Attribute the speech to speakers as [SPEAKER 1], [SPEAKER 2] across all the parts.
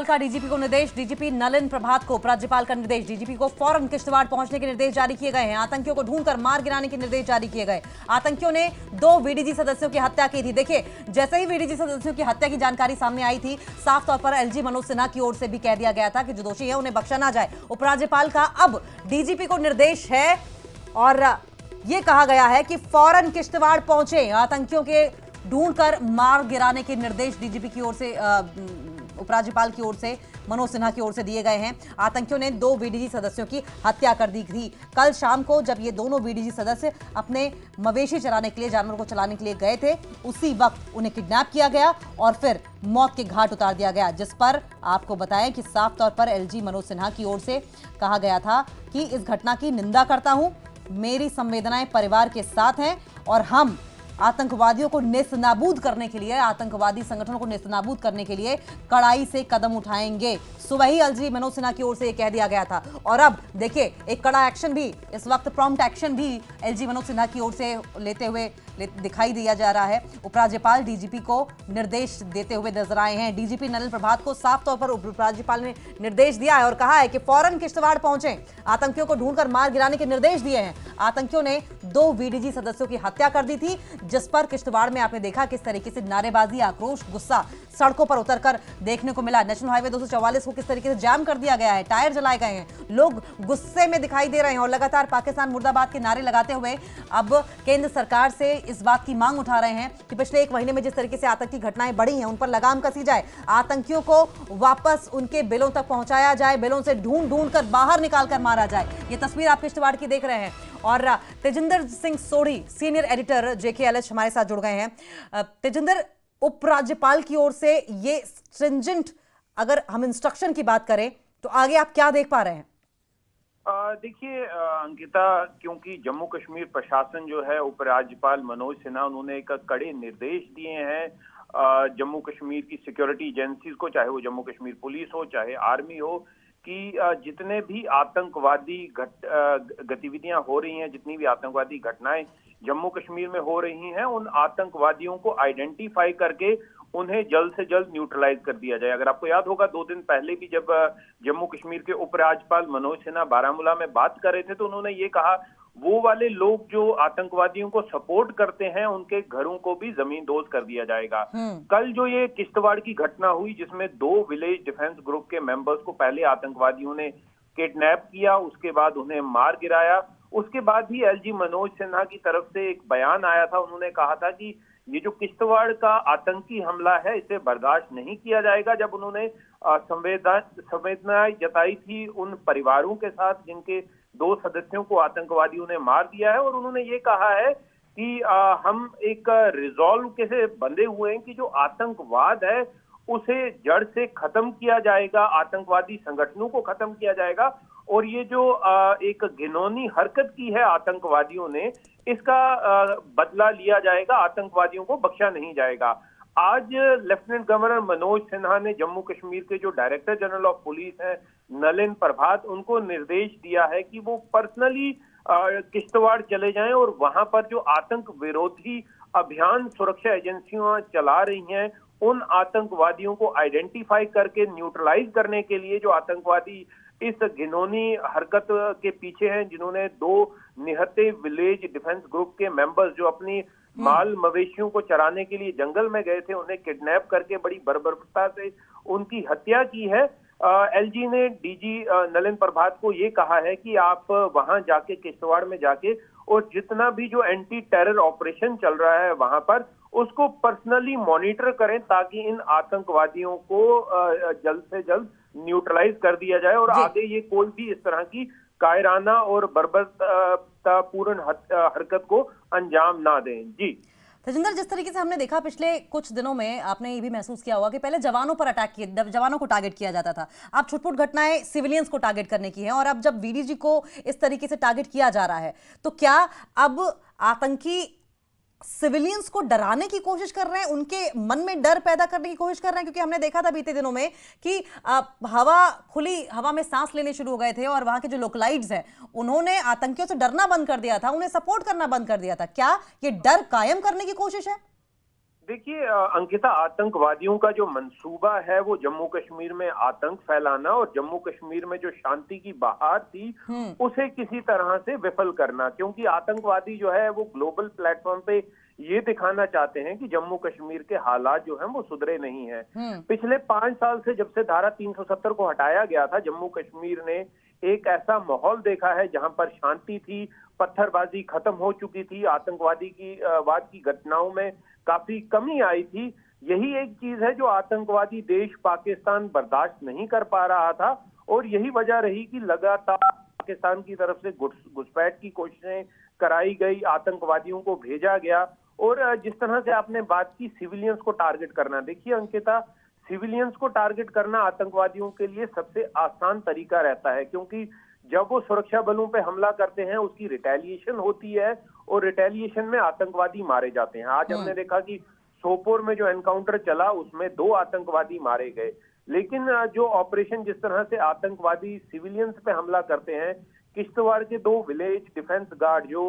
[SPEAKER 1] उपराज्यपाल का डीजीपी को निर्देश। डीजीपी नलिन प्रभात को उपराज्यपाल का निर्देश। डीजीपी को फौरन किश्तवाड़ पहुंचने के निर्देश जारी किए गए हैं। आतंकियों को ढूंढकर मार गिराने के निर्देश जारी किए गए। आतंकियों ने 2 वीडीजी सदस्यों की हत्या की थी। देखिए, जैसे ही वीडीजी सदस्यों की हत्या की जानकारी सामने आई थी, साफ तौर पर एलजी मनोज सिन्हा की ओर से भी कह दिया गया था कि जो दोषी है उन्हें बख्शा ना जाए। उपराज्यपाल का अब डीजीपी को निर्देश है और यह कहा गया है कि फौरन किश्तवाड़ पहुंचे। आतंकियों के ढूंढकर मार गिराने के निर्देश डीजीपी की ओर से उपराज्यपाल की ओर से मनोज सिन्हा की ओर से दिए गए हैं। आतंकियों ने 2 वीडीजी सदस्यों की हत्या कर दी थी। कल शाम को जब ये दोनों वीडीजी सदस्य अपने मवेशी चराने के लिए, जानवर को चलाने के लिए गए थे, उसी वक्त उन्हें किडनैप किया गया और फिर मौत के घाट उतार दिया गया, जिस पर आपको बताएं कि साफ तौर पर एलजी मनोज सिन्हा की ओर से कहा गया था कि इस घटना की निंदा करता हूं, मेरी संवेदनाएं परिवार के साथ हैं और हम आतंकवादियों को नेस्तनाबूद करने के लिए, आतंकवादी संगठनों को नेस्तनाबूद करने के लिए कड़ाई से कदम उठाएंगे। सुबह ही एलजी मनोज सिन्हा की ओर से यह कह दिया गया था और अब देखिए एक कड़ा एक्शन भी, इस वक्त प्रॉम्प्ट एक्शन भी एलजी मनोज सिन्हा की ओर से लेते हुए दिखाई दिया जा रहा है। उपराज्यपाल डीजीपी को निर्देश देते हुए नजर आए हैं। डीजीपी नलिन प्रभात को साफ तौर पर उपराज्यपाल ने निर्देश दिया है और कहा है कि फौरन किश्तवाड़ पहुंचे, आतंकियों को ढूंढकर मार गिराने के निर्देश दिए हैं। आतंकियों ने 2 वीडीजी सदस्यों की हत्या कर दी थी, जिस पर किश्तवाड़ में आपने देखा किस तरीके से नारेबाजी, आक्रोश, गुस्सा सड़कों पर उतरकर देखने को मिला। नेशनल हाईवे 244 को किस तरीके से जाम कर दिया गया है, टायर जलाए गए हैं, लोग गुस्से में दिखाई दे रहे हैं और लगातार पाकिस्तान मुर्दाबाद के नारे लगाते हुए अब केंद्र सरकार से इस बात की मांग उठा रहे हैं कि पिछले 1 महीने में जिस तरीके से आतंकी घटनाएं बढ़ी हैं, उन पर लगाम कसी जाए, आतंकियों को वापस उनके बिलों तक पहुंचाया जाए, बिलों से ढूंढ कर बाहर निकाल कर मारा जाए। ये तस्वीर आप किश्तवाड़ की देख रहे हैं और Tejinder Singh Sodhi, senior editor JKLH हमारे साथ जुड़ गए हैं। तेजिंदर, उपराज्यपाल की ओर से ये स्ट्रिंजेंट अगर हम इंस्ट्रक्शन की बात करें तो आगे आप क्या देख पा रहे हैं?
[SPEAKER 2] देखिए अंकिता, क्योंकि जम्मू कश्मीर प्रशासन जो है, उपराज्यपाल मनोज सिन्हा, उन्होंने एक कड़े निर्देश दिए हैं जम्मू कश्मीर की सिक्योरिटी एजेंसीज को, चाहे वो जम्मू कश्मीर पुलिस हो, चाहे आर्मी हो, कि जितने भी आतंकवादी गतिविधियां हो रही हैं, जितनी भी आतंकवादी घटनाएं जम्मू कश्मीर में हो रही हैं, उन आतंकवादियों को आइडेंटिफाई करके उन्हें जल्द से जल्द न्यूट्रलाइज कर दिया जाए। अगर आपको याद होगा, 2 दिन पहले भी जब जम्मू कश्मीर के उपराज्यपाल मनोज सिन्हा बारामूला में बात कर रहे थे, तो उन्होंने ये कहा वो वाले लोग जो आतंकवादियों को सपोर्ट करते हैं, उनके घरों को भी जमींदोज कर दिया जाएगा। कल जो ये किश्तवाड़ की घटना हुई, जिसमें 2 विलेज डिफेंस ग्रुप के मेंबर्स को पहले आतंकवादियों ने किडनैप किया, उसके बाद उन्हें मार गिराया, उसके बाद ही एलजी मनोज सिन्हा की तरफ से एक बयान आया था। उन्होंने कहा था कि ये जो किश्तवाड़ का आतंकी हमला है, इसे बर्दाश्त नहीं किया जाएगा। जब उन्होंने संवेदनाएं जताई थी उन परिवारों के साथ जिनके 2 सदस्यों को आतंकवादियों ने मार दिया है, और उन्होंने ये कहा है कि हम एक रिजॉल्व के से बंधे हुए हैं कि जो आतंकवाद है उसे जड़ से खत्म किया जाएगा, आतंकवादी संगठनों को खत्म किया जाएगा, और ये जो एक घिनौनी हरकत की है आतंकवादियों ने, इसका बदला लिया जाएगा, आतंकवादियों को बख्शा नहीं जाएगा। आज लेफ्टिनेंट गवर्नर मनोज सिन्हा ने जम्मू कश्मीर के जो डायरेक्टर जनरल ऑफ पुलिस हैं नलिन प्रभात, उनको निर्देश दिया है कि वो पर्सनली किश्तवाड़ चले जाएं और वहां पर जो आतंक विरोधी अभियान सुरक्षा एजेंसियां चला रही हैं, उन आतंकवादियों को आइडेंटिफाई करके न्यूट्रलाइज करने के लिए, जो आतंकवादी इस घिनौनी हरकत के पीछे हैं, जिन्होंने 2 निहत्थे विलेज डिफेंस ग्रुप के मेंबर्स जो अपनी माल मवेशियों को चराने के लिए जंगल में गए थे, उन्हें किडनैप करके बड़ी बर्बरता से उनकी हत्या की है। एलजी ने डीजी नलिन प्रभात को ये कहा है कि आप वहां जाके, किश्तवाड़ में जाके, और जितना भी जो एंटी टेरर ऑपरेशन चल रहा है वहां पर, उसको पर्सनली मॉनिटर करें ताकि इन आतंकवादियों को जल्द से जल्द न्यूट्रलाइज कर दिया जाए और आगे ये कोई भी इस तरह की कायराना और बर्बरतापूर्ण हरकत को अंजाम ना दें। जी
[SPEAKER 1] तेजिंदर, जिस तरीके से हमने देखा पिछले कुछ दिनों में, आपने ये भी महसूस किया होगा कि पहले जवानों पर अटैक किए, जवानों को टारगेट किया जाता था, अब छुटपुट घटनाएं सिविलियंस को टारगेट करने की हैं, और अब जब वीडीजी को इस तरीके से टारगेट किया जा रहा है, तो क्या अब आतंकी सिविलियंस को डराने की कोशिश कर रहे हैं, उनके मन में डर पैदा करने की कोशिश कर रहे हैं? क्योंकि हमने देखा था बीते दिनों में कि खुली हवा में सांस लेने शुरू हो गए थे और वहां के जो लोकलाइट्स हैं उन्होंने आतंकियों से डरना बंद कर दिया था, उन्हें सपोर्ट करना बंद कर दिया था। क्या ये डर कायम करने की कोशिश है?
[SPEAKER 2] देखिए अंकिता, आतंकवादियों का जो मंसूबा है वो जम्मू कश्मीर में आतंक फैलाना और जम्मू कश्मीर में जो शांति की बहार थी उसे किसी तरह से विफल करना, क्योंकि आतंकवादी जो है वो ग्लोबल प्लेटफॉर्म पे ये दिखाना चाहते हैं कि जम्मू कश्मीर के हालात जो हैं वो सुधरे नहीं हैं। पिछले 5 साल से जब से धारा 370 को हटाया गया था, जम्मू कश्मीर ने एक ऐसा माहौल देखा है जहां पर शांति थी, पत्थरबाजी खत्म हो चुकी थी, आतंकवादी की वाद की घटनाओं में काफी कमी आई थी। यही एक चीज है जो आतंकवादी देश पाकिस्तान बर्दाश्त नहीं कर पा रहा था और यही वजह रही कि लगातार पाकिस्तान की तरफ से घुसपैठ की कोशिशें कराई गई, आतंकवादियों को भेजा गया। और जिस तरह से आपने बात की सिविलियंस को टारगेट करना, देखिए अंकिता, सिविलियंस को टारगेट करना आतंकवादियों के लिए सबसे आसान तरीका रहता है, क्योंकि जब वो सुरक्षा बलों पे हमला करते हैं उसकी रिटेलिएशन होती है और रिटेलिएशन में आतंकवादी मारे जाते हैं। आज हमने देखा कि सोपोर में जो एनकाउंटर चला उसमें 2 आतंकवादी मारे गए। लेकिन जो ऑपरेशन जिस तरह से आतंकवादी सिविलियंस पे हमला करते हैं, किश्तवाड़ के 2 विलेज डिफेंस गार्ड जो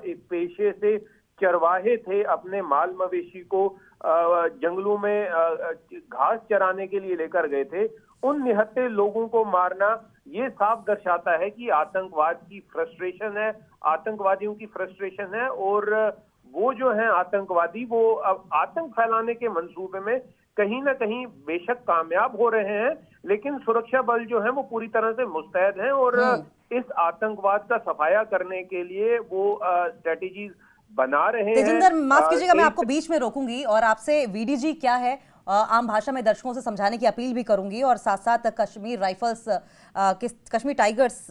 [SPEAKER 2] एक पेशे से चरवाहे थे, अपने माल मवेशी को जंगलों में घास चराने के लिए लेकर गए थे, उन निहत्थे लोगों को मारना ये साफ दर्शाता है कि आतंकवाद की फ्रस्ट्रेशन है, आतंकवादियों की फ्रस्ट्रेशन है। और वो जो है आतंकवादी, वो अब आतंक फैलाने के मंसूबे में कहीं ना कहीं बेशक कामयाब हो रहे हैं, लेकिन सुरक्षा बल जो है वो पूरी तरह से मुस्तैद हैं और इस आतंकवाद का सफाया करने के लिए वो स्ट्रेटेजीज बना रहे हैं।
[SPEAKER 1] तेजिंदर, माफ कीजिएगा, मैं आपको बीच में रोकूंगी और आपसे वीडीजी क्या है आम भाषा में दर्शकों से समझाने की अपील भी करूंगी और साथ साथ कश्मीर राइफल्स, कश्मीर टाइगर्स,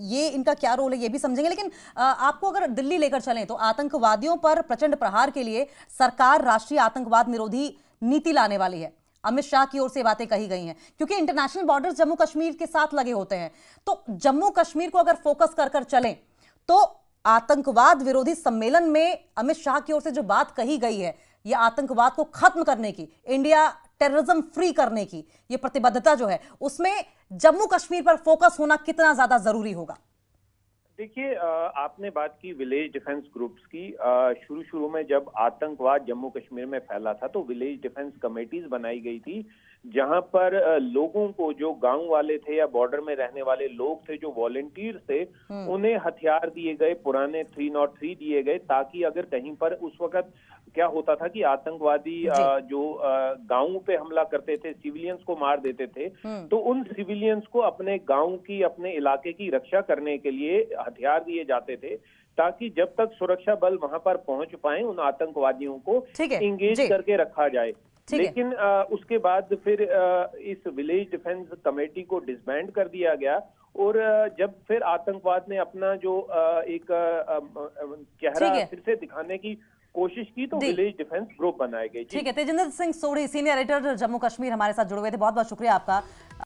[SPEAKER 1] ये इनका क्या रोल है ये भी समझेंगे। लेकिन आपको अगर दिल्ली लेकर चलें तो आतंकवादियों पर प्रचंड प्रहार के लिए सरकार राष्ट्रीय आतंकवाद निरोधी नीति लाने वाली है। अमित शाह की ओर से बातें कही गई हैं, क्योंकि इंटरनेशनल बॉर्डर्स जम्मू कश्मीर के साथ लगे होते हैं। तो जम्मू कश्मीर को अगर फोकस कर कर चलें तो आतंकवाद विरोधी सम्मेलन में अमित शाह की ओर से जो बात कही गई है, ये आतंकवाद को खत्म करने की, इंडिया टेररिज्म फ्री करने की ये प्रतिबद्धता जो है, उसमें जम्मू कश्मीर पर फोकस होना कितना ज्यादा जरूरी होगा?
[SPEAKER 2] देखिए आपने बात की विलेज डिफेंस ग्रुप्स की। शुरू में जब आतंकवाद जम्मू कश्मीर में फैला था तो विलेज डिफेंस कमेटीज बनाई गई थी, जहां पर लोगों को, जो गांव वाले थे या बॉर्डर में रहने वाले लोग थे, जो वॉलेंटियर्स थे, उन्हें हथियार दिए गए, पुराने 303 दिए गए, ताकि अगर कहीं पर उस वक्त क्या होता था कि आतंकवादी जो गांव पे हमला करते थे, सिविलियंस को मार देते थे, तो उन सिविलियंस को अपने गांव की, अपने इलाके की रक्षा करने के लिए हथियार दिए जाते थे, ताकि जब तक सुरक्षा बल वहां पर पहुंच पाए उन आतंकवादियों को इंगेज करके रखा जाए। लेकिन उसके बाद फिर इस विलेज डिफेंस कमेटी को डिसबैंड कर दिया गया और जब फिर आतंकवाद ने अपना जो एक चेहरा फिर से दिखाने की कोशिश की तो विलेज डिफेंस ग्रुप बनाए गए।
[SPEAKER 1] ठीक है, तेजिंदर सिंह सोढ़ी, सीनियर एडिटर जम्मू कश्मीर, हमारे साथ जुड़े हुए थे। बहुत बहुत शुक्रिया आपका।